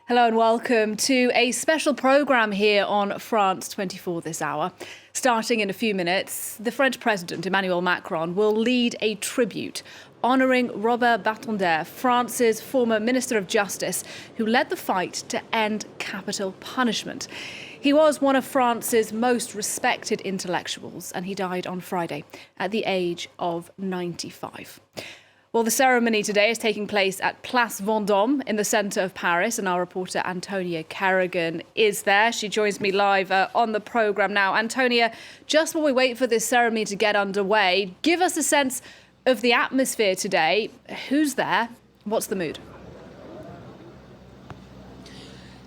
Hello and welcome to a special programme here on France 24 this hour. Starting in a few minutes, the French President Emmanuel Macron will lead a tribute honouring Robert Badinter, France's former Minister of Justice, who led the fight to end capital punishment. He was one of France's most respected intellectuals, and he died on Friday at the age of 95. Well, the ceremony today is taking place at Place Vendôme in the centre of Paris, and our reporter Antonia Carrigan is there. She joins me live on the programme now. Antonia, just while we wait for this ceremony to get underway, give us a sense of the atmosphere today. Who's there? What's the mood?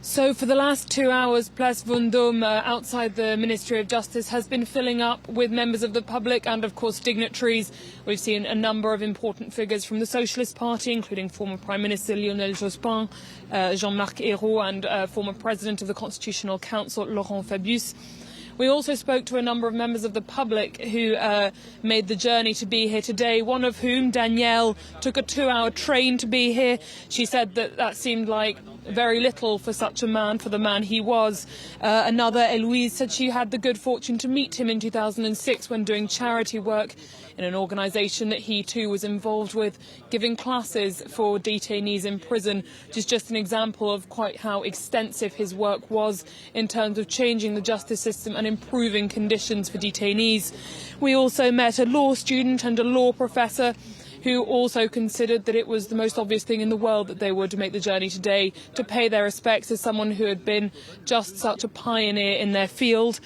So for the last 2 hours, Place Vendôme outside the Ministry of Justice has been filling up with members of the public and, of course, dignitaries. We've seen a number of important figures from the Socialist Party, including former Prime Minister Lionel Jospin, Jean-Marc Ayrault, and former President of the Constitutional Council, Laurent Fabius. We also spoke to a number of members of the public who made the journey to be here today, one of whom, Danielle, took a 2-hour train to be here. She said that seemed like very little for such a man, for the man he was. Another, Eloise, said she had the good fortune to meet him in 2006 when doing charity work in an organisation that he too was involved with, giving classes for detainees in prison, which is just an example of quite how extensive his work was in terms of changing the justice system and improving conditions for detainees. We also met a law student and a law professor who also considered that it was the most obvious thing in the world that they would make the journey today to pay their respects as someone who had been just such a pioneer in their field.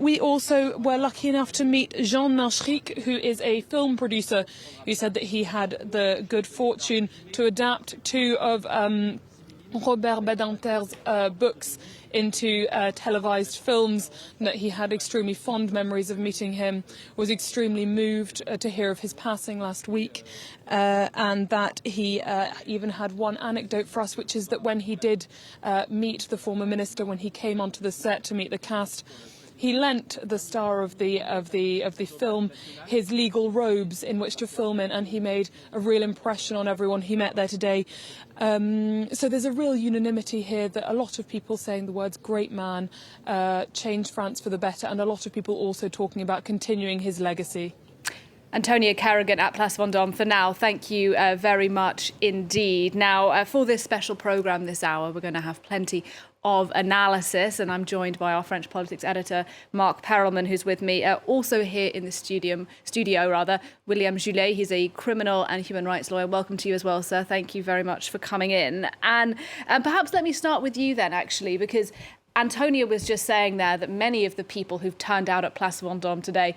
We also were lucky enough to meet Jean Nachric, who is a film producer, who said that he had the good fortune to adapt two of Robert Badinter's books into televised films, and that he had extremely fond memories of meeting him, was extremely moved to hear of his passing last week, and that he even had one anecdote for us, which is that when he did meet the former minister, when he came onto the set to meet the cast, he lent the star of the film his legal robes in which to film in, and he made a real impression on everyone he met there today. So there's a real unanimity here that a lot of people saying the words "great man" changed France for the better, and a lot of people also talking about continuing his legacy. Antonia Carrigan at Place Vendôme for now. Thank you very much indeed. Now, for this special programme this hour, we're going to have plenty of analysis, and I'm joined by our French politics editor, Mark Perelman, who's with me. Also here in the studio, William Joulet. He's a criminal and human rights lawyer. Welcome to you as well, sir. Thank you very much for coming in. And perhaps let me start with you then, actually, because Antonia was just saying there that many of the people who've turned out at Place Vendôme today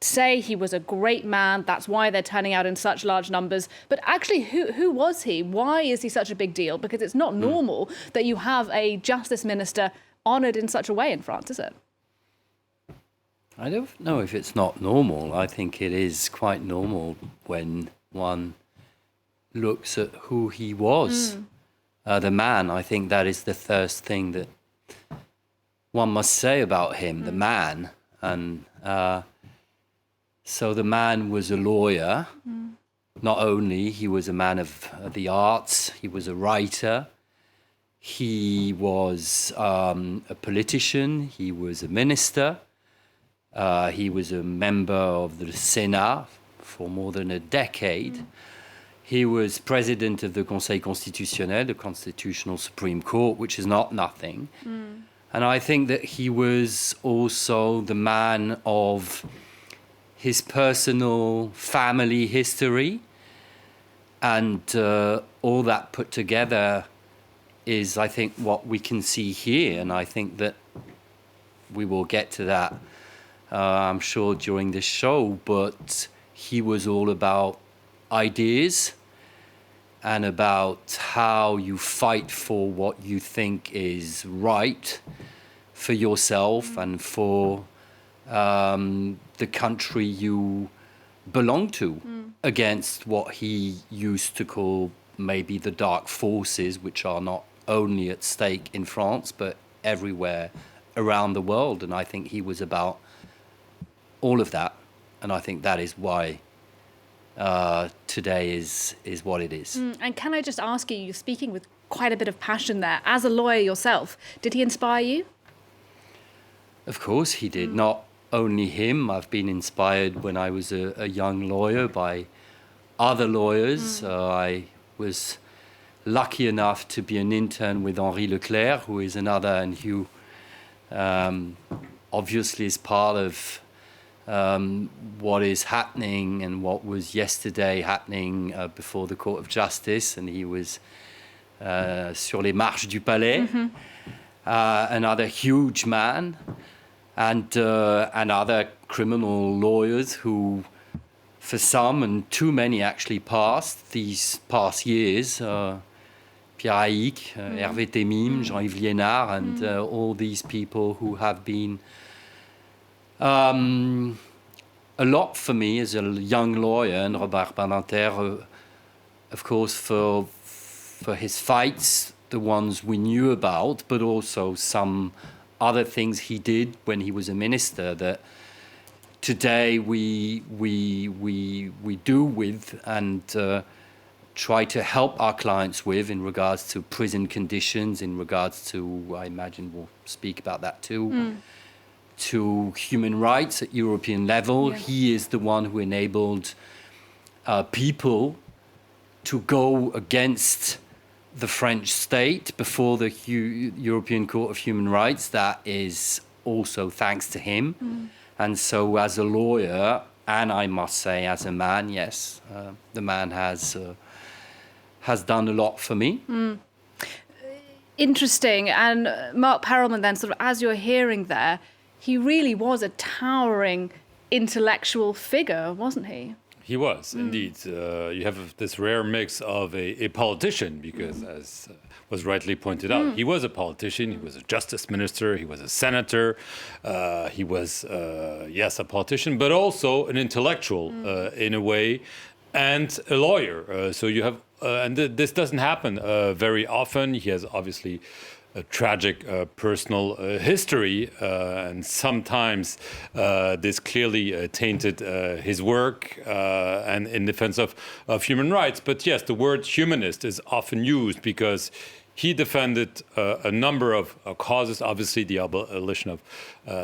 say he was a great man. That's why they're turning out in such large numbers. But actually, who was he? Why is he such a big deal? Because it's not normal that you have a justice minister honoured in such a way in France, is it? I don't know if it's not normal. I think it is quite normal when one looks at who he was. The man, I think that is the first thing that one must say about him, the man. And so the man was a lawyer. Not only, he was a man of the arts, he was a writer, he was a politician, he was a minister, he was a member of the Senate for more than a decade. He was president of the Conseil Constitutionnel, the Constitutional Supreme Court, which is not nothing. And I think that he was also the man of his personal family history, and all that put together is, I think, what we can see here. And I think that we will get to that, I'm sure, during this show. But he was all about ideas and about how you fight for what you think is right for yourself and for the country you belong to, against what he used to call maybe the dark forces, which are not only at stake in France but everywhere around the world. And I think he was about all of that, and I think that is why today is what it is. And can I just ask you, you're speaking with quite a bit of passion there. As a lawyer yourself, did he inspire you? Of course he did. Not only him. I've been inspired when I was a young lawyer by other lawyers. I was lucky enough to be an intern with Henri Leclerc, who is another, and who obviously is part of what is happening and what was yesterday happening before the Court of Justice. And he was sur les marches du Palais, another huge man, and other criminal lawyers who, for some, and too many actually passed these past years, Pierre Haïk, Hervé Temim, Jean-Yves Liénard, and all these people who have been a lot for me as a young lawyer, and Robert Badinter, of course, for his fights, the ones we knew about, but also some other things he did when he was a minister that today we do with and try to help our clients with in regards to prison conditions, in regards to, I imagine we'll speak about that too, to human rights at European level. Yeah. He is the one who enabled people to go against the French state before the European Court of Human Rights. That is also thanks to him. And so as a lawyer, and I must say as a man, yes, the man has done a lot for me. Interesting. And Mark Perelman then, sort of as you're hearing there, he really was a towering intellectual figure, wasn't he? He was, indeed. You have this rare mix of a politician, because as was rightly pointed out, he was a politician, he was a justice minister, he was a senator, he was, yes, a politician, but also an intellectual in a way, and a lawyer. So you have, and this doesn't happen very often. He has obviously a tragic personal history, and sometimes this clearly tainted his work and in defense of human rights. But yes, the word humanist is often used because he defended a number of causes, obviously the abolition of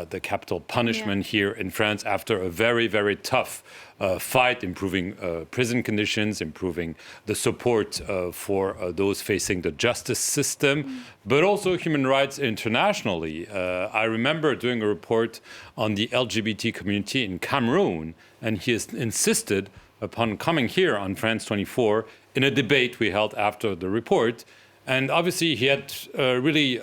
the capital punishment here in France after a very, very tough fight, improving prison conditions, improving the support for those facing the justice system, but also human rights internationally. I remember doing a report on the LGBT community in Cameroon, and he has insisted upon coming here on France 24 in a debate we held after the report. And obviously, he had really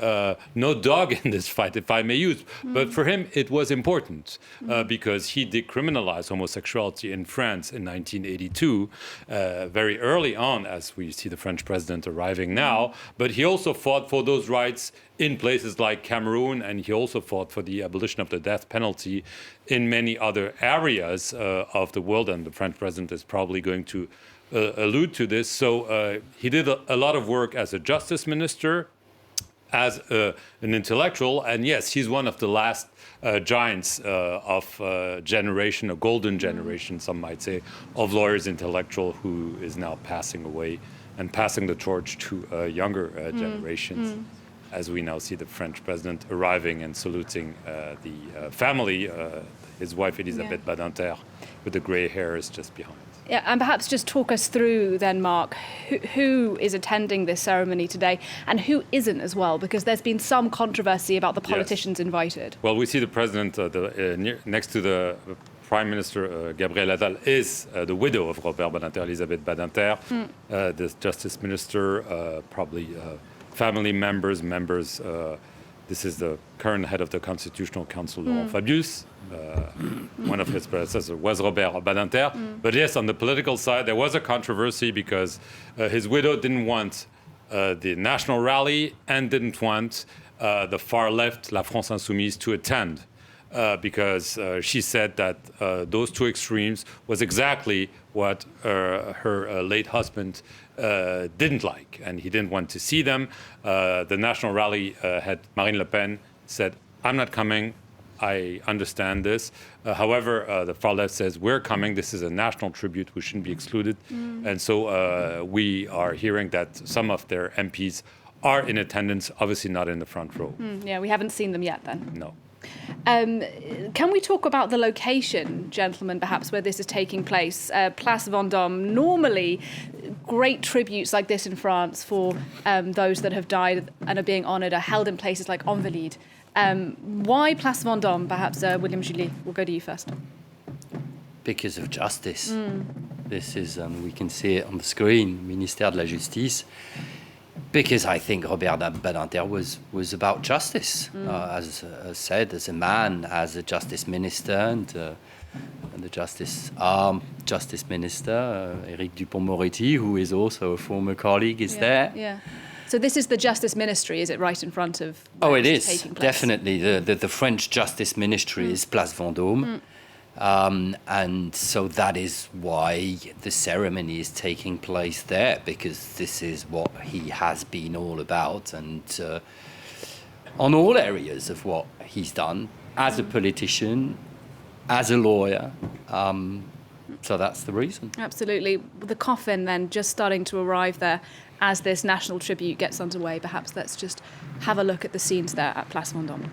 no dog in this fight, if I may use. But for him, it was important because he decriminalized homosexuality in France in 1982, very early on, as we see the French president arriving now. But he also fought for those rights in places like Cameroon, and he also fought for the abolition of the death penalty in many other areas of the world. And the French president is probably going to allude to this. So he did a lot of work as a justice minister, as an intellectual, and yes, he's one of the last giants of generation, a golden generation, some might say, of lawyers, intellectual, who is now passing away and passing the torch to younger generations. As we now see the French president arriving and saluting the family, his wife Elisabeth Badinter, with the grey hairs just behind. Yeah, and perhaps just talk us through then, Mark, who is attending this ceremony today and who isn't as well, because there's been some controversy about the politicians invited. Well, we see the president next to the Prime Minister Gabriel Attal is the widow of Robert Badinter, Elisabeth Badinter, the Justice Minister, probably family members. This is the current head of the Constitutional Council, Laurent Fabius. One of his predecessors was Robert Badinter. But yes, on the political side, there was a controversy because his widow didn't want the national rally and didn't want the far left, La France Insoumise, to attend. Because she said that those two extremes was exactly what her late husband didn't like, and he didn't want to see them. The national rally had Marine Le Pen said, "I'm not coming. I understand this. However, the far left says we're coming. This is a national tribute. We shouldn't be excluded. And so we are hearing that some of their MPs are in attendance, obviously not in the front row. Yeah, we haven't seen them yet then. No. Can we talk about the location, gentlemen, perhaps, where this is taking place? Place Vendôme, normally great tributes like this in France for those that have died and are being honoured are held in places like Invalides. Why Place Vendôme? Perhaps William Julie, we'll go to you first. Because of justice. This is, we can see it on the screen, Ministère de la Justice. Because I think Robert Badinter was about justice, as said, as a man, as a justice minister, and the justice minister, Éric Dupond-Moretti, who is also a former colleague, is there. Yeah. So this is the Justice Ministry, is it, right in front of? Oh, it is taking place? Definitely. The French Justice Ministry is Place Vendôme. And so that is why the ceremony is taking place there, because this is what he has been all about, and on all areas of what he's done as a politician, as a lawyer. So that's the reason. Absolutely. The coffin then just starting to arrive there as this national tribute gets underway. Perhaps let's just have a look at the scenes there at Place Vendôme.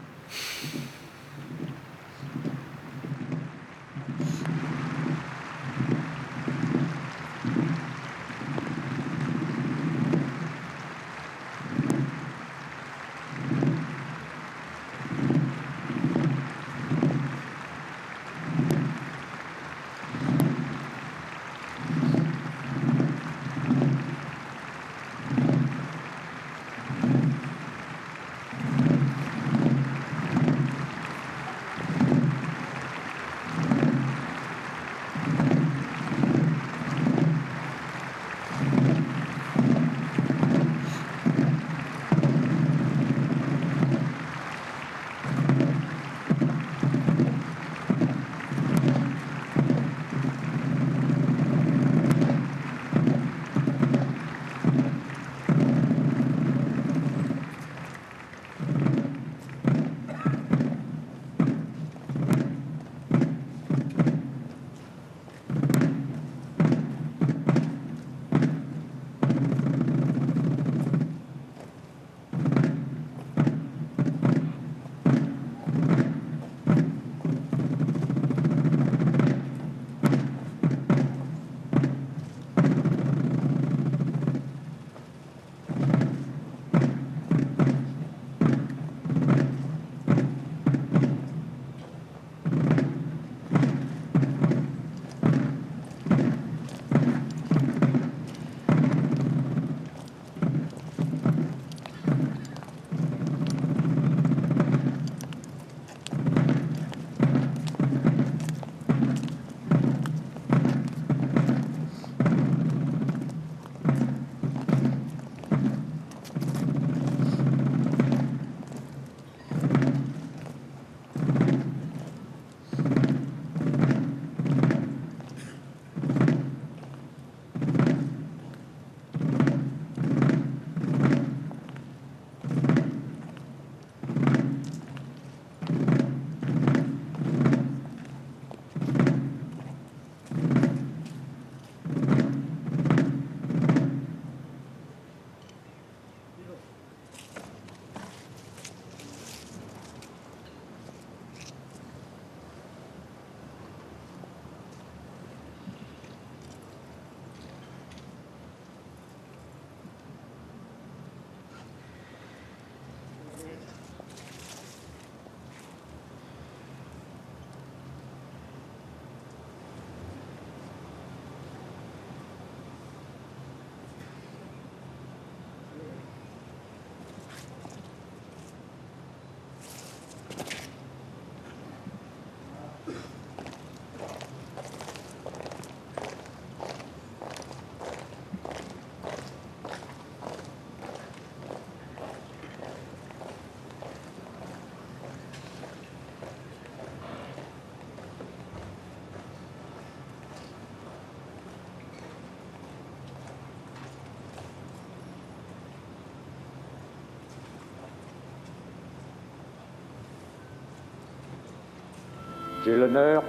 J'ai l'honneur,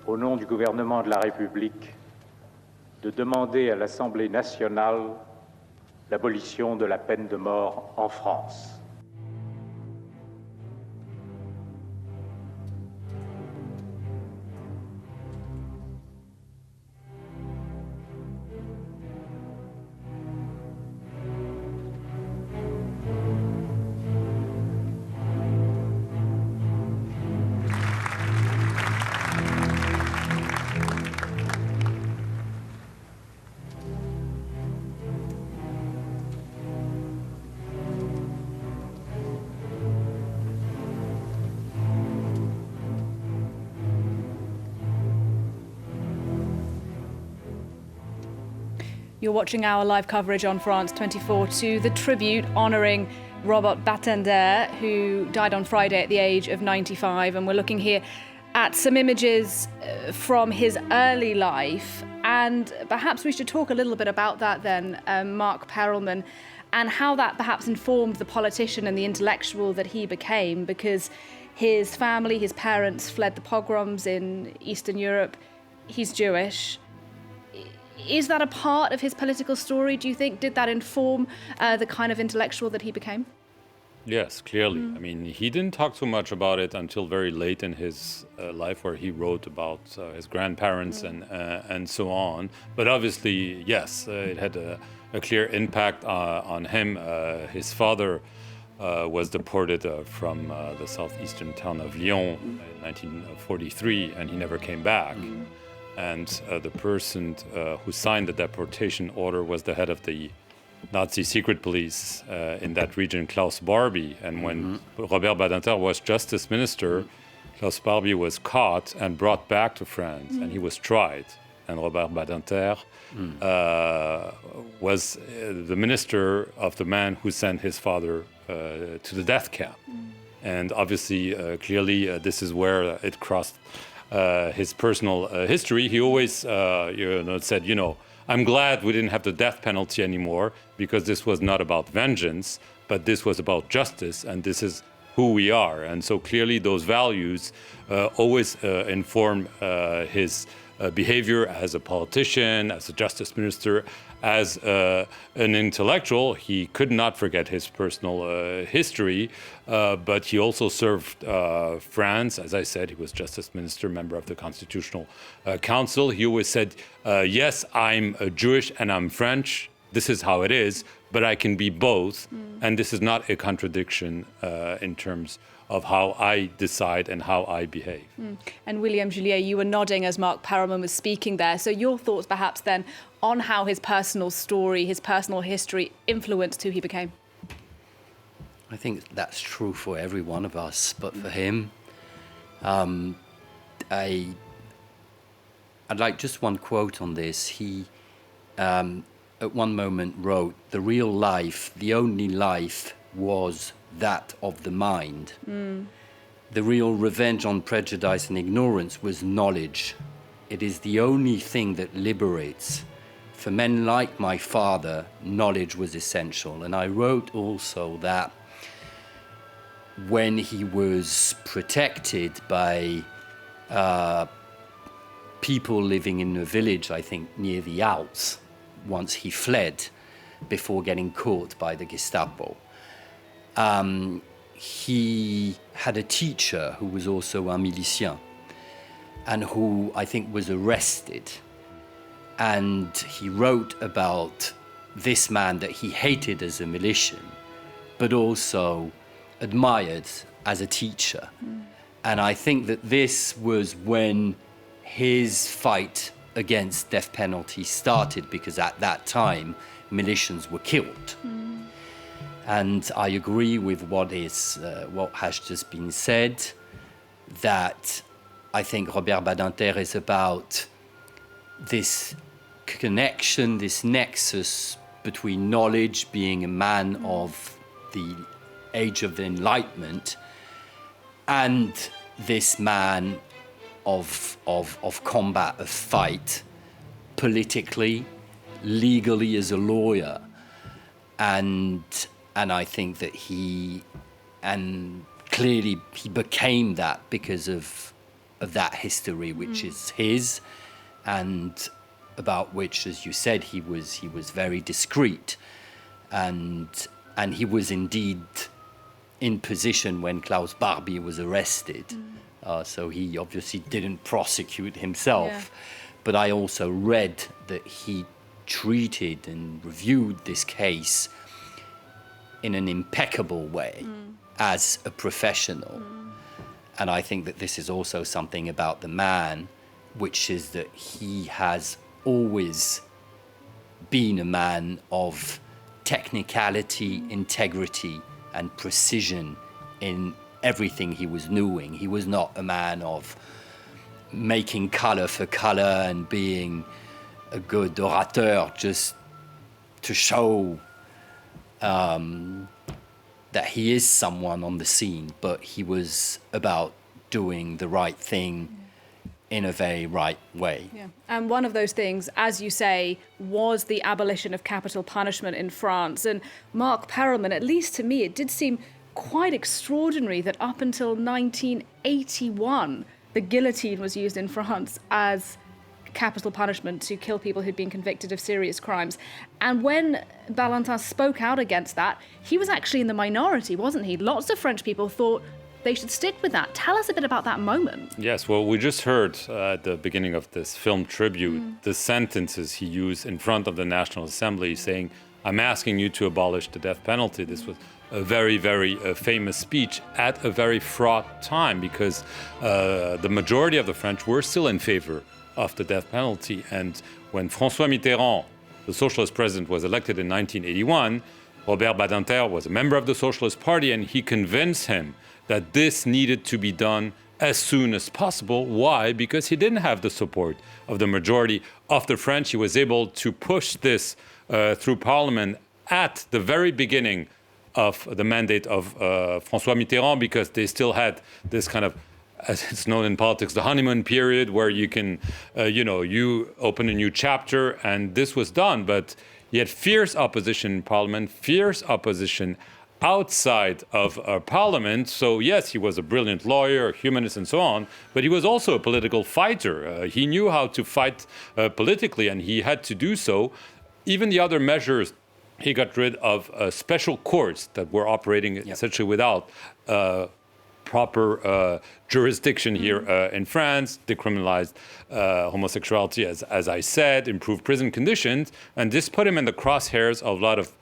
au nom du gouvernement de la République, de demander à l'Assemblée nationale l'abolition de la peine de mort en France. You're watching our live coverage on France 24 to the tribute honouring Robert Badinter, who died on Friday at the age of 95. And we're looking here at some images from his early life. And perhaps we should talk a little bit about that then, Mark Perelman, and how that perhaps informed the politician and the intellectual that he became, because his family, his parents fled the pogroms in Eastern Europe. He's Jewish. Is that a part of his political story, do you think? Did that inform the kind of intellectual that he became? Yes, clearly. I mean, he didn't talk so much about it until very late in his life, where he wrote about his grandparents and so on. But obviously, yes, it had a clear impact on him. His father was deported from the southeastern town of Lyon in 1943, and he never came back. And the person who signed the deportation order was the head of the Nazi secret police in that region, Klaus Barbie. And when Robert Badinter was justice minister, Klaus Barbie was caught and brought back to France, and he was tried. And Robert Badinter was the minister of the man who sent his father to the death camp. And obviously, clearly, this is where it crossed his personal history. He always said, I'm glad we didn't have the death penalty anymore, because this was not about vengeance, but this was about justice, and this is who we are. And so clearly those values always inform his behavior as a politician, as a justice minister, as an intellectual. He could not forget his personal history, but he also served France. As I said, he was justice minister, member of the Constitutional Council. He always said, yes, I'm Jewish and I'm French. This is how it is, but I can be both. And this is not a contradiction in terms of how I decide and how I behave. And William Julier, you were nodding as Mark Perelman was speaking there. So your thoughts perhaps then on how his personal story, his personal history influenced who he became? I think that's true for every one of us, but for him, I'd like just one quote on this. He, at one moment, wrote, "The real life, the only life, was that of the mind. The real revenge on prejudice and ignorance was knowledge. It is the only thing that liberates. For men like my father, knowledge was essential." And I wrote also that when he was protected by people living in a village, I think near the Alps, once he fled before getting caught by the Gestapo, he had a teacher who was also a milicien and who I think was arrested. And he wrote about this man that he hated as a militian, but also admired as a teacher. And I think that this was when his fight against death penalty started, because at that time, militians were killed. And I agree with what has just been said, that I think Robert Badinter is about this connection, this nexus between knowledge, being a man of the age of the Enlightenment, and this man of combat, of fight, politically, legally as a lawyer. And I think that clearly he became that because of of that history, which is his, and about which, as you said, he was very discreet, and he was indeed in position when Klaus Barbie was arrested. So he obviously didn't prosecute himself. Yeah. But I also read that he treated and reviewed this case in an impeccable way as a professional. And I think that this is also something about the man, which is that he has always been a man of technicality, integrity, and precision in everything he was doing. He was not a man of making color for color and being a good orateur just to show that he is someone on the scene, but he was about doing the right thing in a very right way. Yeah. And one of those things, as you say, was the abolition of capital punishment in France. And Mark Perelman, at least to me, it did seem quite extraordinary that up until 1981, the guillotine was used in France as capital punishment to kill people who'd been convicted of serious crimes. And when Badinter spoke out against that, he was actually in the minority, wasn't he? Lots of French people thought they should stick with that. Tell us a bit about that moment. Yes, well, we just heard at the beginning of this film tribute the sentences he used in front of the National Assembly saying, "I'm asking you to abolish the death penalty." This was a very, very famous speech at a very fraught time because the majority of the French were still in favor of the death penalty. And when François Mitterrand, the socialist president, was elected in 1981, Robert Badinter was a member of the Socialist Party, and he convinced him that this needed to be done as soon as possible. Why? Because he didn't have the support of the majority of the French. He was able to push this through Parliament at the very beginning of the mandate of François Mitterrand, because they still had this kind of, as it's known in politics, the honeymoon period, where you can, you open a new chapter, and this was done. But he had fierce opposition in Parliament, fierce opposition outside of Parliament. So yes, he was a brilliant lawyer, a humanist, and so on, but he was also a political fighter. He knew how to fight politically, and he had to do so. Even the other measures, he got rid of special courts that were operating essentially without proper jurisdiction here in France, decriminalized homosexuality, as I said, improved prison conditions, and this put him in the crosshairs of a lot of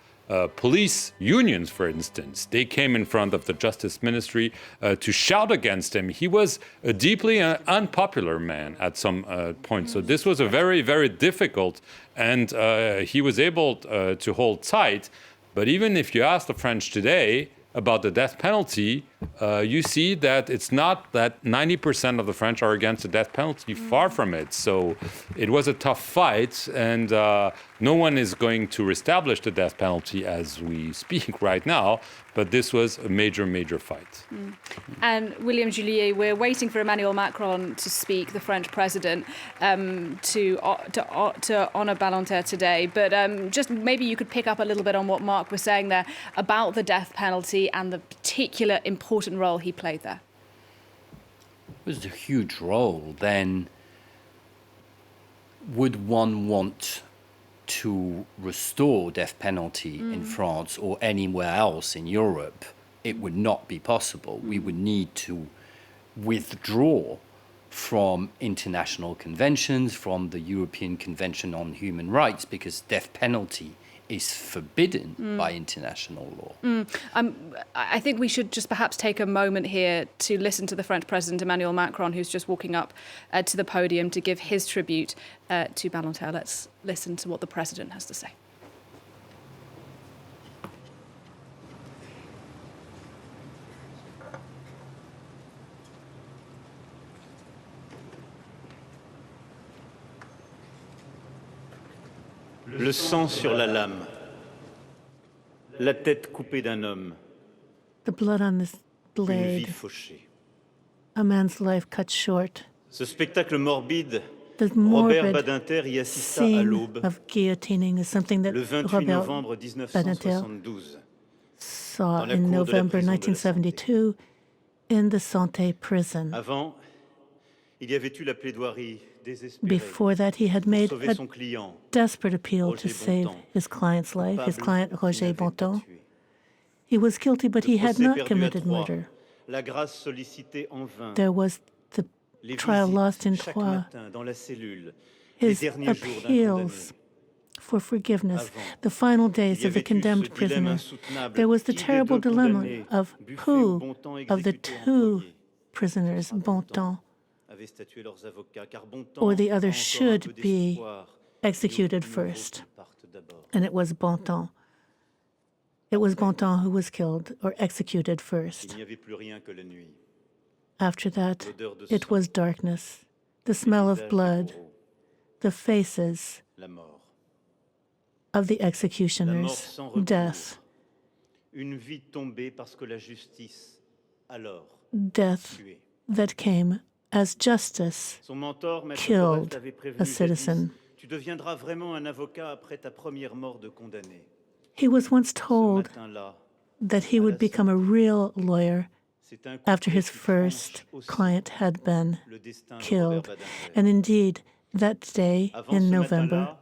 police unions, for instance. They came in front of the Justice Ministry to shout against him. He was a deeply unpopular man at some point. So this was a very, very difficult, and he was able to hold tight. But even if you ask the French today about the death penalty, you see that it's not that 90% of the French are against the death penalty, far from it. So it was a tough fight, and no one is going to reestablish the death penalty as we speak right now, but this was a major, major fight. And William Julier, we're waiting for Emmanuel Macron to speak, the French president, to honour Badinter today. But just maybe you could pick up a little bit on what Mark was saying there about the death penalty and the particular important role he played there. It was a huge role. Then would one want to restore death penalty in France or anywhere else in Europe? It would not be possible. We would need to withdraw from international conventions, from the European Convention on Human Rights, because death penalty is forbidden by international law. I think we should just perhaps take a moment here to listen to the French President Emmanuel Macron, who's just walking up to the podium to give his tribute to Badinter. Let's listen to what the President has to say. Le sang sur la lame, la tête coupée d'un homme, The blood on this une vie blade, fauchée. a man's life cut short. Ce spectacle morbide, The Robert morbid Badinter y assista à scene l'aube, of guillotining is something that le 28 Robert novembre Badinter 1972. saw dans la in cour de la November prison de la 1972 in the Santé prison. Avant, Il y avait eu la plaidoirie désespérée Before that, he had pour made sauver a son client, desperate appeal to Roger save Bontemps, his client's life, his client coupable qui Roger n'avait pas Bontemps. tué. He was guilty, but Le he had procès not perdu à committed Troyes, murder. la grâce sollicitée en vain, There was the les trial visites lost in chaque Troyes, matin dans la cellule, les his derniers jours d'un condamné. appeals for forgiveness, Avant, the final il days y of the avait eu ce condemned dilemme prisoner. insoutenable. There was the Qui des terrible deux dilemma condamnés, of Buffet ou who Bontemps of the exécutés en two premier? prisoners, Ce sera Bontemps avaient statué leurs avocats, car Bontemps or the a other, encore un should peu be d'espoir. executed Mieux vaut first. qu'il parte d'abord. And it was Bontemps. It was Bontemps who was killed or executed Il first. n'y avait plus rien que la nuit. After that, L'odeur de it sang, was darkness, the les smell of visages des blood, bourreaux, the faces la mort. of the La mort executioners, sans recours. death, Une vie tombée parce que la justice, alors, death tuée. that came as justice Son mentor, Maître killed Corrèze, l'avait prévenu a jadis, citizen. tu deviendras vraiment un avocat après ta première mort de condamné. He was once Ce told matin-là, that he would become a real lawyer c'est un coup after près his qui first tranche aussi client had been le destin de killed. Robert Badinter. And indeed, that day Avant in ce November, matin-là,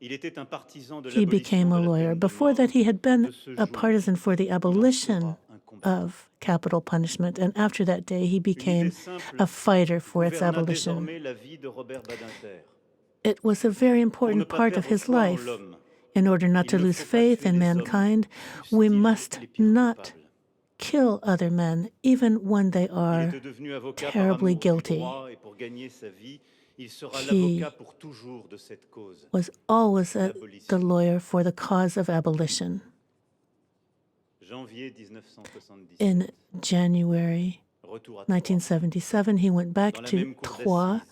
il était un partisan de he became l'abolition a de la lawyer. peine de Before mort. that, he had been De ce a jour, partisan for the abolition sera un combattant. of capital punishment. And after that day, he Une became idée simple a fighter for its gouverna abolition. désormais la vie de Robert Badinter. It was a very Pour ne important pas part of perdre his foi en life. l'homme, In order not to il ne lose faut pas faith tuer in les hommes, mankind, we fussent-ils must les pires not coupables. kill other men, even when they Il are était devenu avocat par terribly amour du guilty. droit et pour gagner sa vie, il sera He l'avocat pour toujours de cette cause. was always the lawyer for the cause of abolition. Janvier 1977. In January Retour à Troyes. 1977, he went back Dans la to même cour Troyes, d'assises,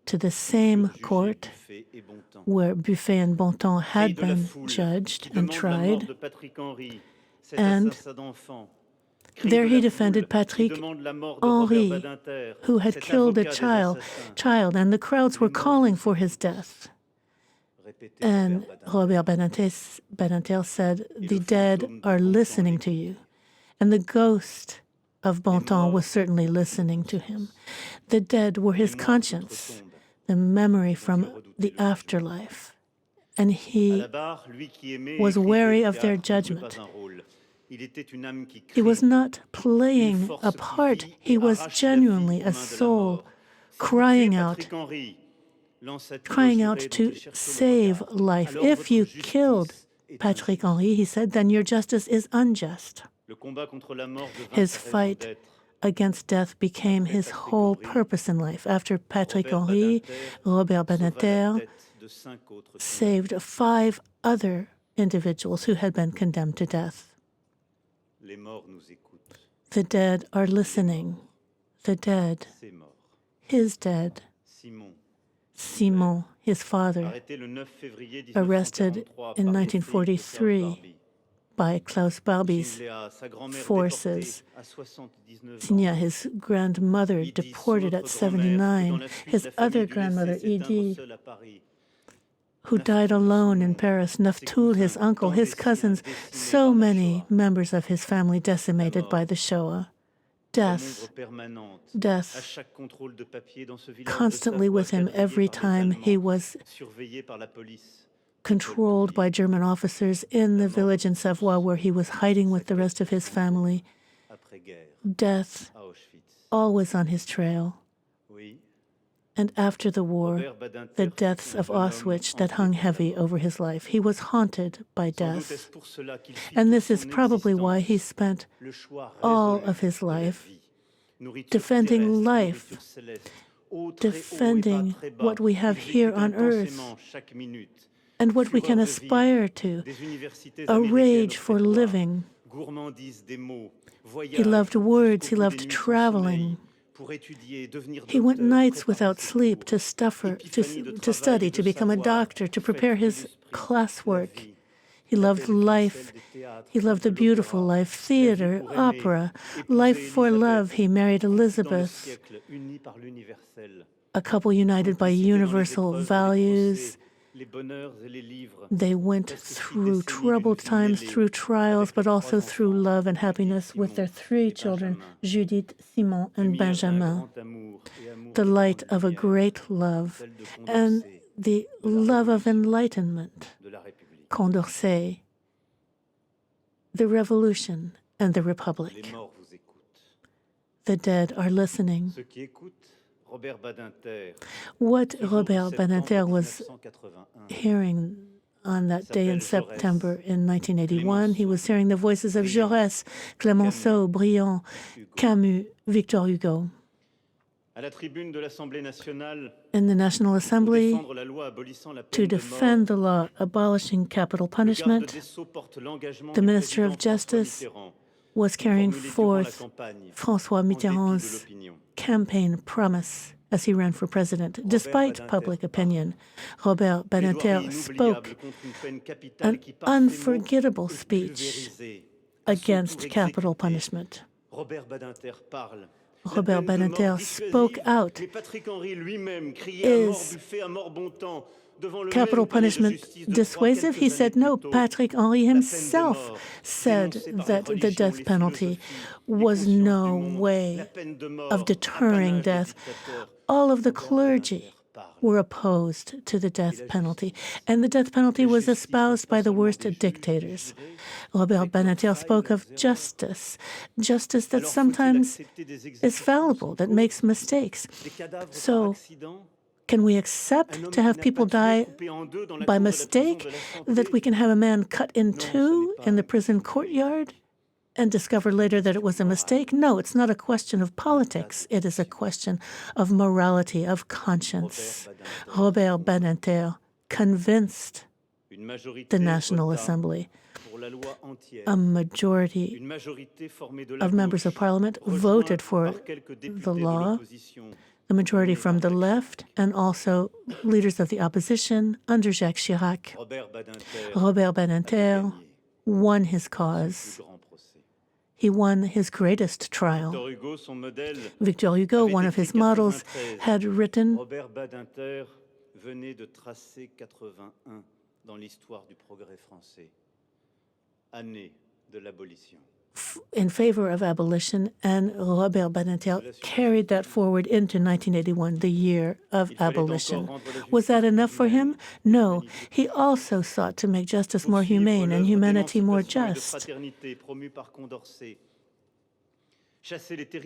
to the same jugé court Buffet et Bontemps. where Buffet and Bontemps Cri had de la been foule judged qui and demande la mort tried. de Patrick Henry, cet And assassin d'enfants. Cri there de he la defended foule Patrick qui demande la mort de Robert Henry, Badinter, who had cet killed a avocat des assassins. child, and the crowds were calling for his death. Répétait And Robert Badinter. Badinter said, "The dead are listening to you." And the ghost of Bontemps was certainly listening to him. The dead were his conscience, the memory from the afterlife. And À he la barre, lui qui aimait was écrire wary au of their théâtre, ne jouait judgment. pas un rôle. Il était une âme qui He was crie, not playing a part. He was genuinely a soul crying out to save life. If you killed Patrick Henry, he said, then your justice is unjust. His fight against death became his whole purpose in life. After Patrick Henry, Robert Badinter saved 5 other individuals who had been condemned to death. The dead are listening. The dead, his dead. Simon, his father, arrested in 1943 by Klaus Barbie's forces. Signa, his grandmother, deported at 79. His other grandmother, Edie, who died alone in Paris. Naftul, his uncle, his cousins, so many members of his family decimated by the Shoah. Death constantly with him every time he was controlled by German officers in the village in Savoie where he was hiding with the rest of his family. Death always on his trail. And after the war, the deaths of Auschwitz that hung heavy over his life. He was haunted by death. And this is probably why he spent all of his life defending life, defending what we have here on earth and what we can aspire to, a rage for living. He loved words, he loved traveling. He went nights without sleep to study, to become a doctor, to prepare his classwork. He loved life. He loved the beautiful life, theater, opera, life for love. He married Elizabeth, a couple united by universal values. They went through troubled times, through trials, but also through love and happiness with their three children, Judith, Simon, and Benjamin. The light of a great love and the love of enlightenment, Condorcet, the revolution and the republic. The dead are listening. What Robert Badinter was hearing on that day in September in 1981, he was hearing the voices of Jaurès, Clemenceau, Briand, Camus, Victor Hugo. In the National Assembly, to defend the law abolishing capital punishment, the Minister of Justice was carrying forth François Mitterrand's campaign promise as he ran for president. Despite public opinion, Robert Badinter spoke an unforgettable speech against capital punishment. Robert Badinter spoke out. Is capital punishment dissuasive? He said no. Patrick Henry himself said that the death penalty was no way of deterring death. All of the clergy were opposed to the death penalty, and the death penalty was espoused by the worst dictators. Robert Badinter spoke of justice, justice that sometimes is fallible, that makes mistakes. So, can we accept to have people die by mistake, that we can have a man cut in two in the prison courtyard and discover later that it was a mistake? No, it's not a question of politics. It is a question of morality, of conscience. Robert Badinter convinced the National Assembly. A majority of members of parliament voted for the law, the majority from the left, and also leaders of the opposition under Jacques Chirac. Robert Badinter won his cause. He won his greatest trial. Victor Hugo, one of his models, had written, Robert Badinter venait de tracer 81 dans l'histoire du progrès français, année de l'abolition. In favor of abolition, and Robert Badinter carried that forward into 1981, the year of abolition. Was that enough for him? No. He also sought to make justice more humane and humanity more just.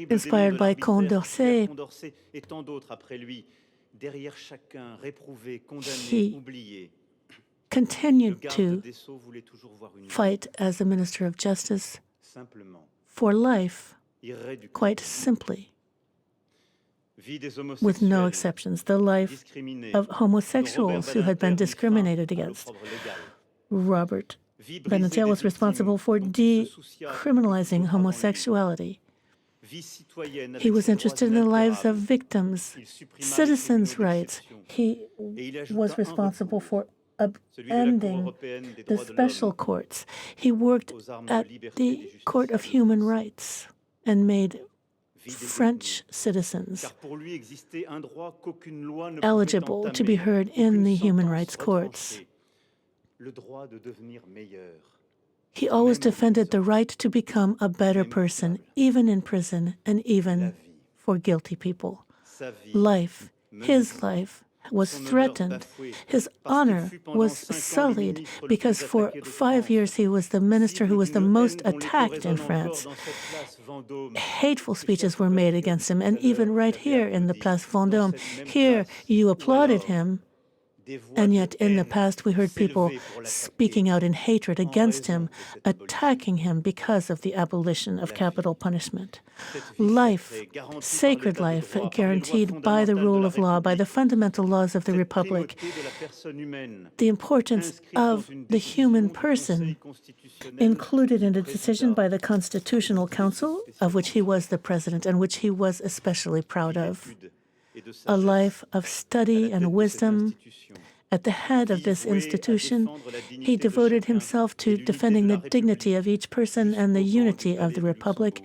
Inspired by Condorcet, he continued to fight as the Minister of Justice for life, quite simply, with no exceptions, the life of homosexuals who had been discriminated against. Robert Badinter was responsible for decriminalizing homosexuality. He was interested in the lives of victims, citizens' rights. He was responsible for ending the special courts. He worked at the Court of Human Rights and made French citizens eligible to be heard in the human rights courts. He always defended the right to become a better person, even in prison and even for guilty people. Life, his life, was threatened. His honor was sullied because for 5 years he was the minister who was the most attacked in France. Hateful speeches were made against him, and even right here in the Place Vendôme, here you applauded him, and yet in the past we heard people speaking out in hatred against him, attacking him because of the abolition of capital punishment. Life, sacred life, guaranteed by the rule of law, by the fundamental laws of the Republic, the importance of the human person, included in a decision by the Constitutional Council, of which he was the president and which he was especially proud of. A life of study and wisdom. At the head of this institution, he devoted himself to defending the dignity of each person and the unity of the Republic,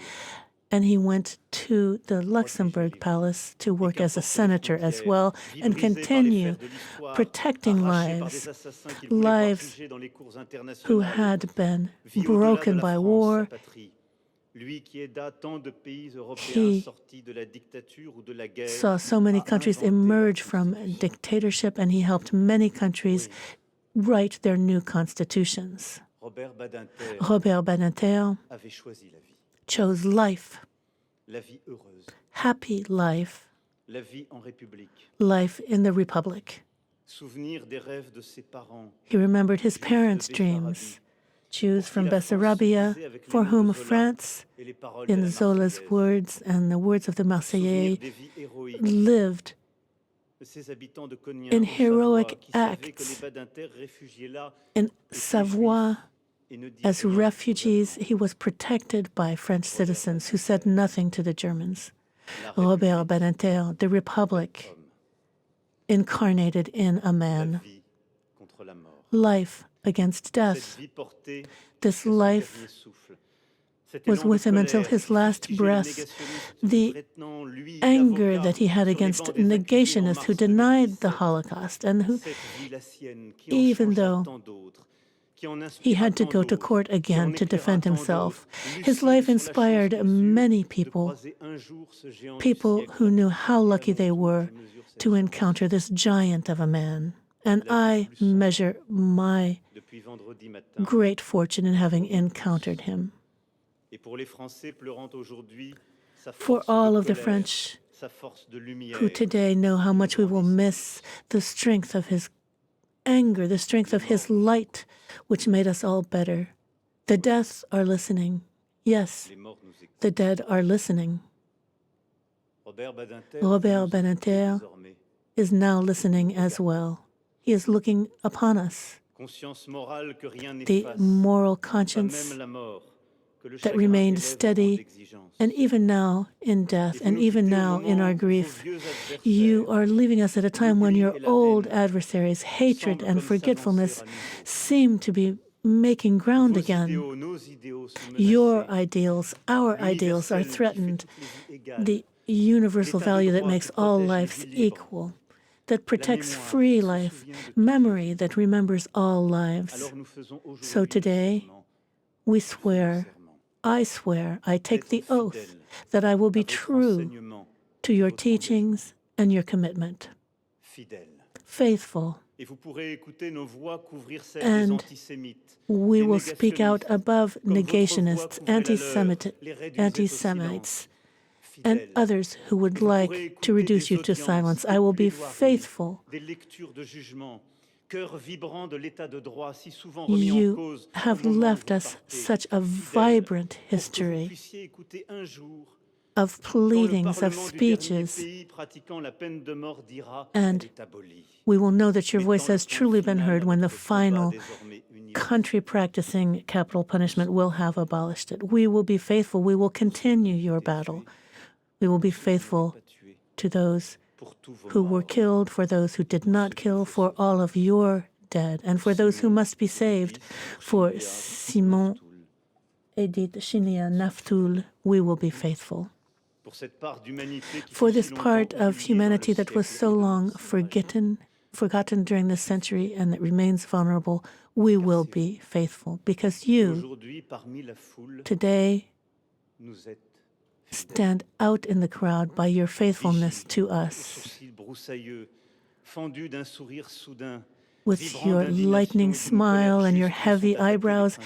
And he went to the Luxembourg Palace to work as a senator as well and continue protecting lives, lives who had been broken by war. He saw so many countries emerge from dictatorship, and he helped many countries write their new constitutions. Robert Badinter chose life, happy life, life in the Republic. He remembered his parents' dreams. Jews from Bessarabia, for whom France, in Zola's words and the words of the Marseillaise, lived in heroic acts. In Savoie, as refugees, he was protected by French citizens who said nothing to the Germans. Robert Badinter, the Republic, incarnated in a man. Life against death. This life was with him until his last breath. The anger that he had against negationists who denied the Holocaust and who, even though he had to go to court again to defend himself, his life inspired many people, people who knew how lucky they were to encounter this giant of a man. And I measure my great fortune in having encountered him. For all of the French who today know how much we will miss the strength of his anger, the strength of his light, which made us all better. The deaths are listening. Yes, the dead are listening. Robert Badinter is now listening as well. He is looking upon us. The moral conscience that remained steady, and even now in death, and even now in our grief, you are leaving us at a time when your old adversaries, hatred and forgetfulness, seem to be making ground again. Your ideals, our ideals, are threatened. The universal value that makes all lives equal, that protects free life, memory that remembers all lives. So today, we swear, I take the oath that I will be true to your teachings and your commitment. Faithful. And we will speak out above negationists, anti-Semites, and others who would like to reduce you to silence. I will be faithful. You have left us such a vibrant history of pleadings, of speeches, and we will know that your voice has truly been heard when the final country practicing capital punishment will have abolished it. We will be faithful. We will continue your battle. We will be faithful to those who were killed, for those who did not kill, for all of your dead, and for those who must be saved, for Simon, Edith, Shinia, Naftul, we will be faithful. For this part of humanity that was so long forgotten during this century and that remains vulnerable, we will be faithful, because you, today, stand out in the crowd by your faithfulness to us. With your lightning smile and your heavy eyebrows,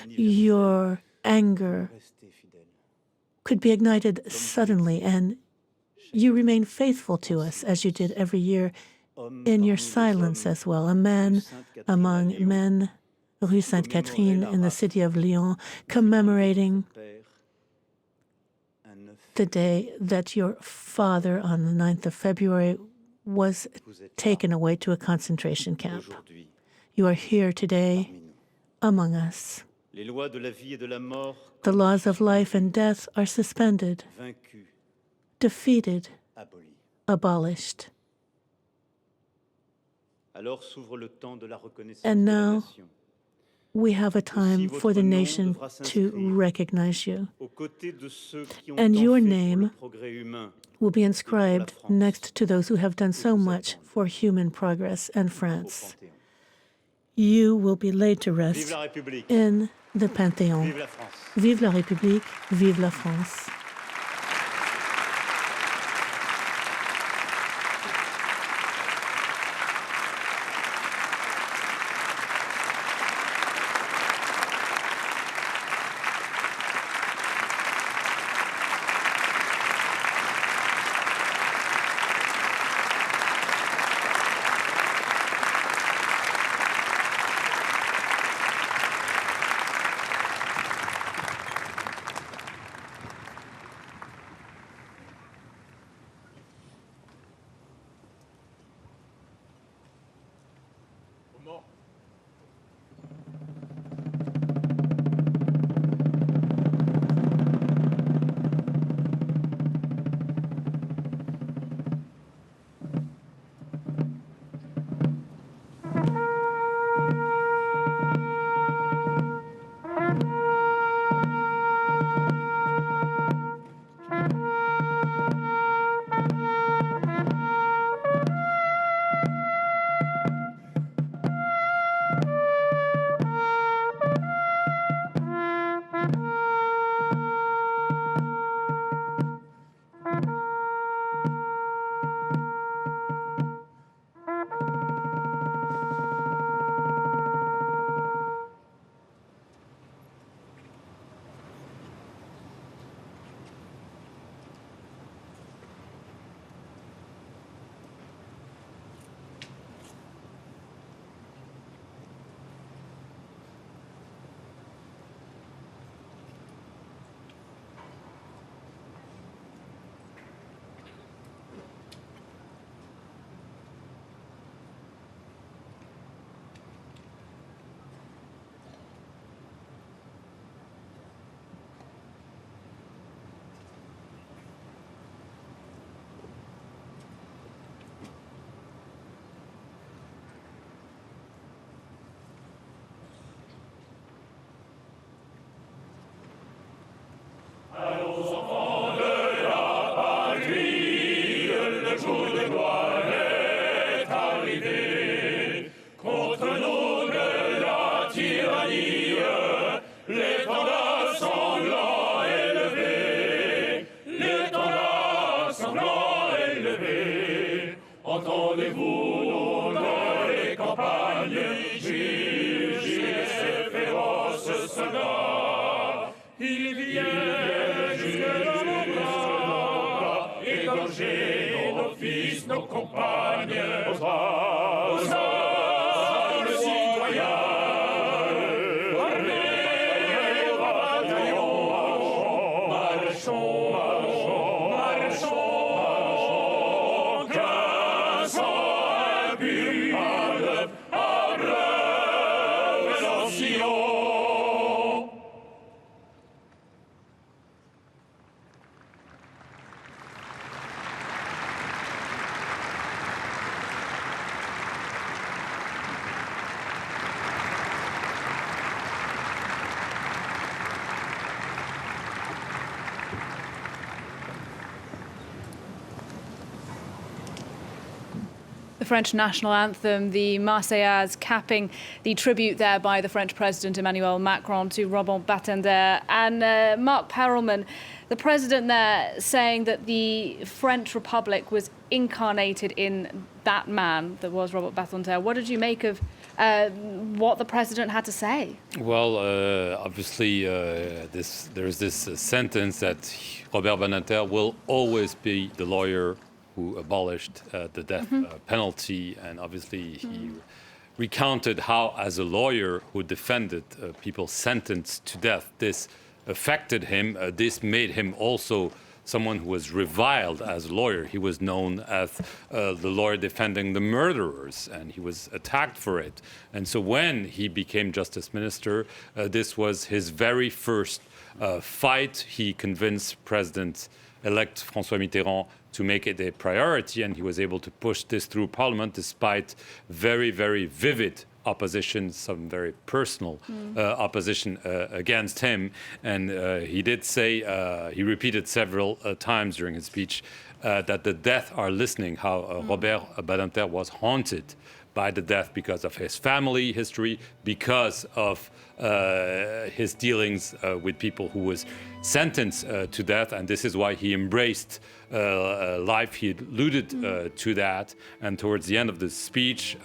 your anger could be ignited suddenly, and you remain faithful to us as you did every year in your silence as well. A man among men, Rue Sainte-Catherine in the city of Lyon, commemorating the day that your father, on the 9th of February, was taken away to a concentration camp. You are here today among us. The laws of life and death are suspended, defeated, abolished. And now we have a time for the nation to recognize you. And your name will be inscribed next to those who have done so much for human progress in France. You will be laid to rest in the Panthéon. Vive la République, vive la France. The French national anthem, the Marseillaise, capping the tribute there by the French President Emmanuel Macron to Robert Badinter. And Mark Perelman, the president there saying that the French Republic was incarnated in that man that was Robert Badinter. What did you make of what the president had to say? Well, obviously, there's this sentence that Robert Badinter will always be the lawyer who abolished the death penalty. And obviously, he recounted how, as a lawyer who defended people sentenced to death, this affected him. This made him also someone who was reviled as a lawyer. He was known as the lawyer defending the murderers, and he was attacked for it. And so when he became justice minister, this was his very first fight. He convinced President-elect François Mitterrand to make it a priority, and he was able to push this through Parliament despite very, very vivid opposition, some very personal opposition against him. And he did say, he repeated several times during his speech that the deaf are listening, how Robert Badinter was haunted by the death because of his family history, because of his dealings with people who was sentenced to death, and this is why he embraced life. He alluded to that, and towards the end of the speech,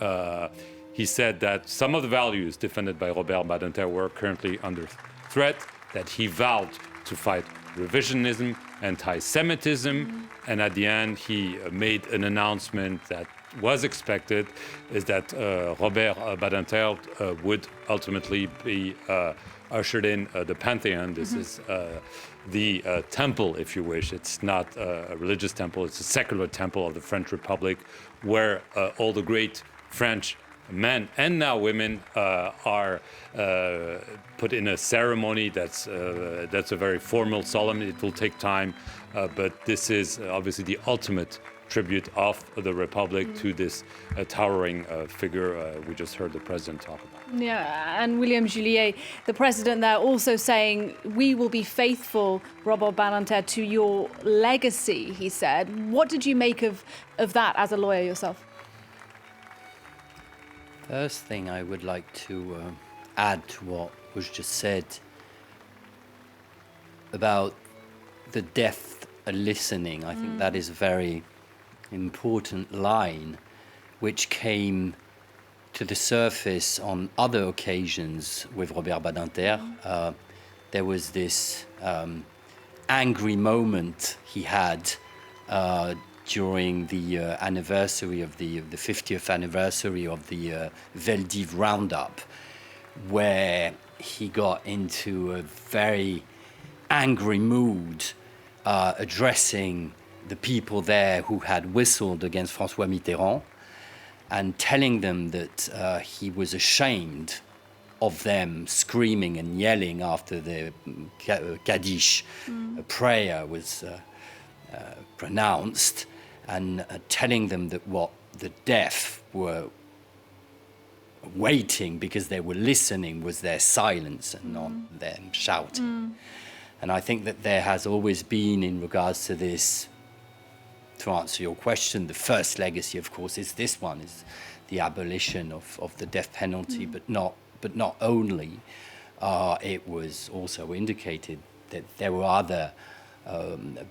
he said that some of the values defended by Robert Badinter were currently under threat, that he vowed to fight revisionism, anti-Semitism, and at the end he made an announcement that was expected, is that Robert Badinter would ultimately be ushered in the Pantheon. This is the temple, if you wish. It's not a religious temple, it's a secular temple of the French Republic, where all the great French men and now women are put in a ceremony that's a very formal, solemn. It will take time, but this is obviously the ultimate tribute of the Republic to this towering figure we just heard the president talk about. Yeah, and William Julier, the president there, also saying, "We will be faithful, Robert Badinter, to your legacy," he said. What did you make of that as a lawyer yourself? First thing I would like to add to what was just said about the deaf listening. I think that is a very important line which came to the surface on other occasions with Robert Badinter. There was this angry moment he had during the anniversary of the 50th anniversary of the Veldiv roundup, where he got into a very angry mood, addressing the people there who had whistled against François Mitterrand and telling them that he was ashamed of them screaming and yelling after the Kaddish prayer was pronounced, and telling them that what the deaf were waiting because they were listening was their silence and not them shouting. And I think that there has always been, in regards to this, to answer your question, the first legacy, of course, is this one, is the abolition of the death penalty, but not only. It was also indicated that there were other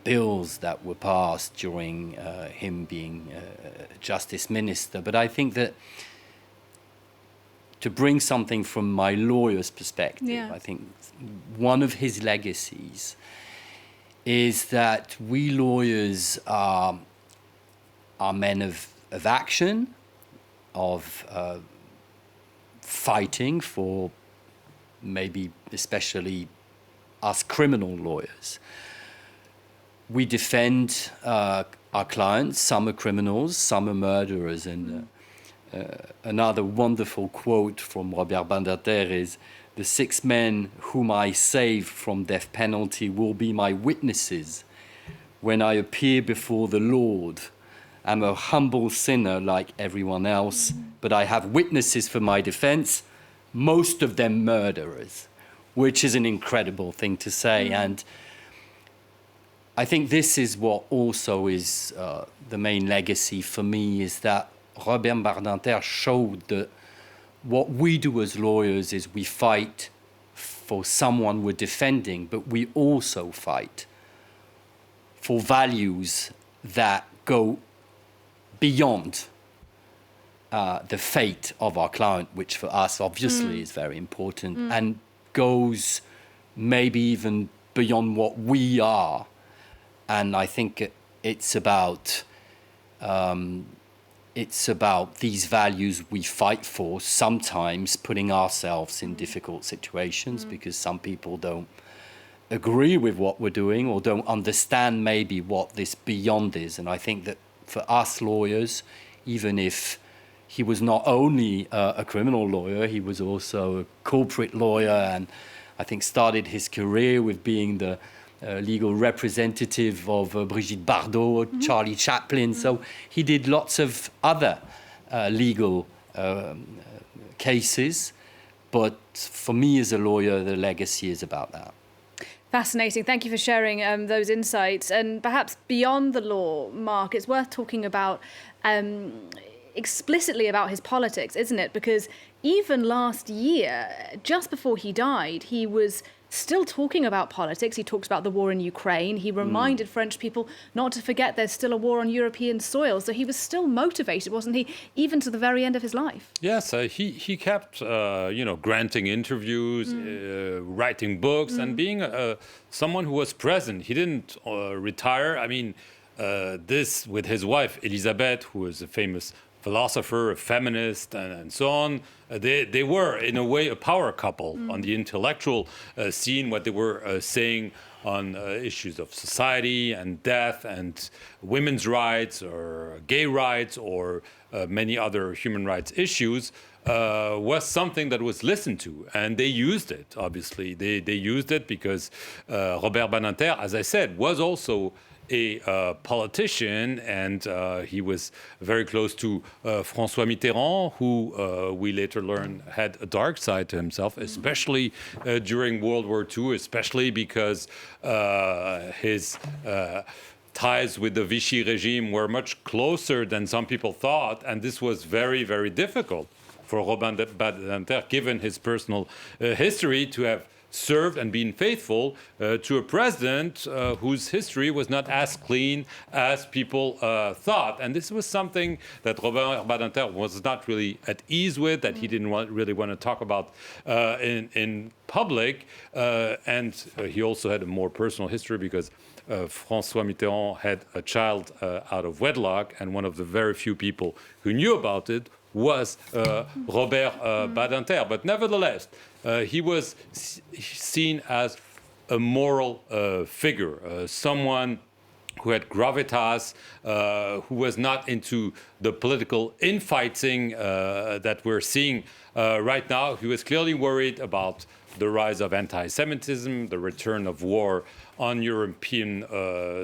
bills that were passed during him being justice minister. But I think that, to bring something from my lawyer's perspective, I think one of his legacies is that we lawyers are men of action, of fighting for, maybe especially us criminal lawyers. We defend our clients. Some are criminals, some are murderers. And another wonderful quote from Robert Badinter is, "The 6 men whom I saved from death penalty will be my witnesses when I appear before the Lord. I'm a humble sinner like everyone else, but I have witnesses for my defense, most of them murderers," which is an incredible thing to say. And I think this is what also is the main legacy for me, is that Robert Badinter showed that what we do as lawyers is we fight for someone we're defending, but we also fight for values that go beyond the fate of our client, which for us obviously is very important, and goes maybe even beyond what we are. And I think it's about these values we fight for, sometimes putting ourselves in difficult situations because some people don't agree with what we're doing or don't understand maybe what this beyond is. And I think that for us lawyers, even if he was not only a criminal lawyer, he was also a corporate lawyer, and I think started his career with being the legal representative of Brigitte Bardot, Charlie Chaplin. So he did lots of other legal cases. But for me as a lawyer, the legacy is about that. Fascinating. Thank you for sharing those insights. And perhaps beyond the law, Mark, it's worth talking about explicitly about his politics, isn't it? Because even last year, just before he died, he was still talking about politics. He talked about the war in Ukraine. He reminded French people not to forget there's still a war on European soil. So he was still motivated, wasn't he, even to the very end of his life? Yes, he kept, granting interviews, writing books, and being someone who was present. He didn't retire. I mean, this with his wife, Elisabeth, who was a famous philosopher, a feminist, and so on. They were, in a way, a power couple on the intellectual scene, what they were saying on issues of society and death and women's rights or gay rights or many other human rights issues was something that was listened to. And they used it, obviously. They used it because Robert Badinter, as I said, was also a politician, and he was very close to François Mitterrand, who we later learned had a dark side to himself, especially during World War II, especially because his ties with the Vichy regime were much closer than some people thought, and this was very, very difficult for Robert Badinter, given his personal history, to have served and been faithful to a president whose history was not as clean as people thought. And this was something that Robert Badinter was not really at ease with, that he didn't really want to talk about in public. And he also had a more personal history because François Mitterrand had a child out of wedlock, and one of the very few people who knew about it was Robert Badinter. But nevertheless, he was seen as a moral figure, someone who had gravitas, who was not into the political infighting that we're seeing right now. He was clearly worried about the rise of anti-Semitism, the return of war on European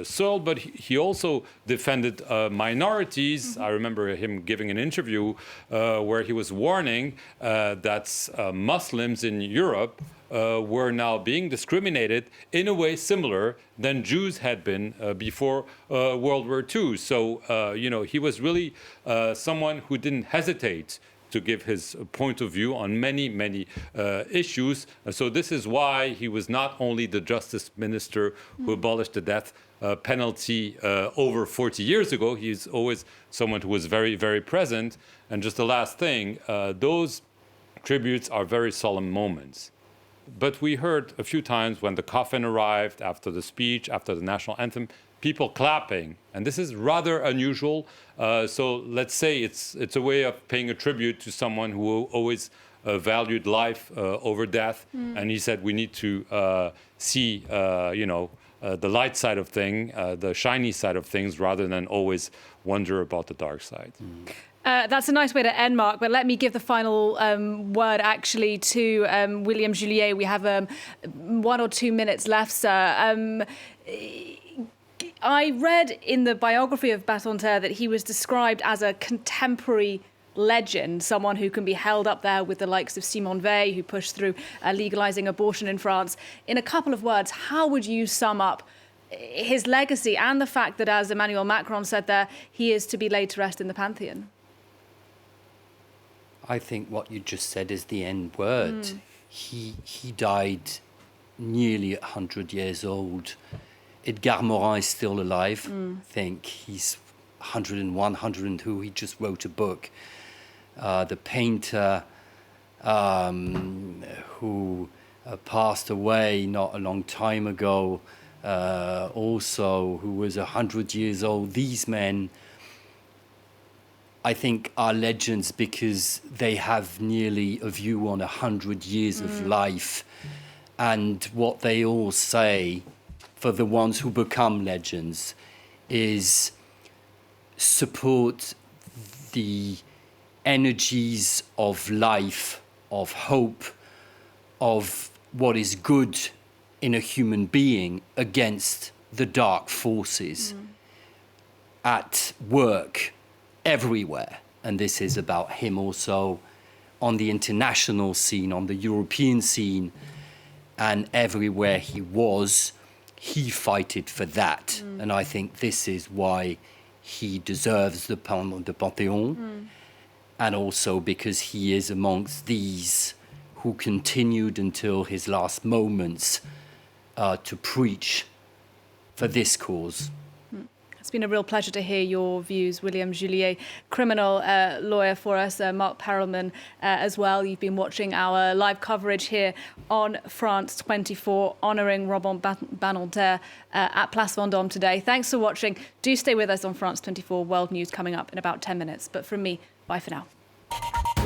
soil, but he also defended minorities. I remember him giving an interview where he was warning that Muslims in Europe were now being discriminated in a way similar than Jews had been before World War II. So, he was really someone who didn't hesitate to give his point of view on many, many issues. So this is why he was not only the justice minister who abolished the death penalty over 40 years ago, he's always someone who was very, very present. And just the last thing, those tributes are very solemn moments. But we heard a few times when the coffin arrived, after the speech, after the national anthem, people clapping, and this is rather unusual. So let's say it's a way of paying a tribute to someone who always valued life over death. And he said we need to see, the light side of things, the shiny side of things, rather than always wonder about the dark side. That's a nice way to end, Mark, but let me give the final word actually to William Julier. We have 1 or 2 minutes left, sir. I read in the biography of Badinter that he was described as a contemporary legend, someone who can be held up there with the likes of Simone Weil, who pushed through legalizing abortion in France. In a couple of words, how would you sum up his legacy and the fact that, as Emmanuel Macron said there, he is to be laid to rest in the Pantheon? I think what you just said is the end word. He died nearly 100 years old. Edgar Morin is still alive. I think he's 101, 102. He just wrote a book. The painter who passed away not a long time ago, also, who was 100 years old. These men, I think, are legends because they have nearly a view on 100 years of life. And what they all say, for the ones who become legends, is support the energies of life, of hope, of what is good in a human being against the dark forces at work everywhere. and this is about him also on the international scene, on the European scene, and everywhere he was, he fighted for that. And I think this is why he deserves the Panthéon, and also because he is amongst these who continued until his last moments to preach for this cause. It's been a real pleasure to hear your views, William Julier, criminal lawyer for us, Mark Perelman as well. You've been watching our live coverage here on France 24, honouring Robert Badinter at Place Vendôme today. Thanks for watching. Do stay with us on France 24. World News coming up in about 10 minutes. But from me, bye for now.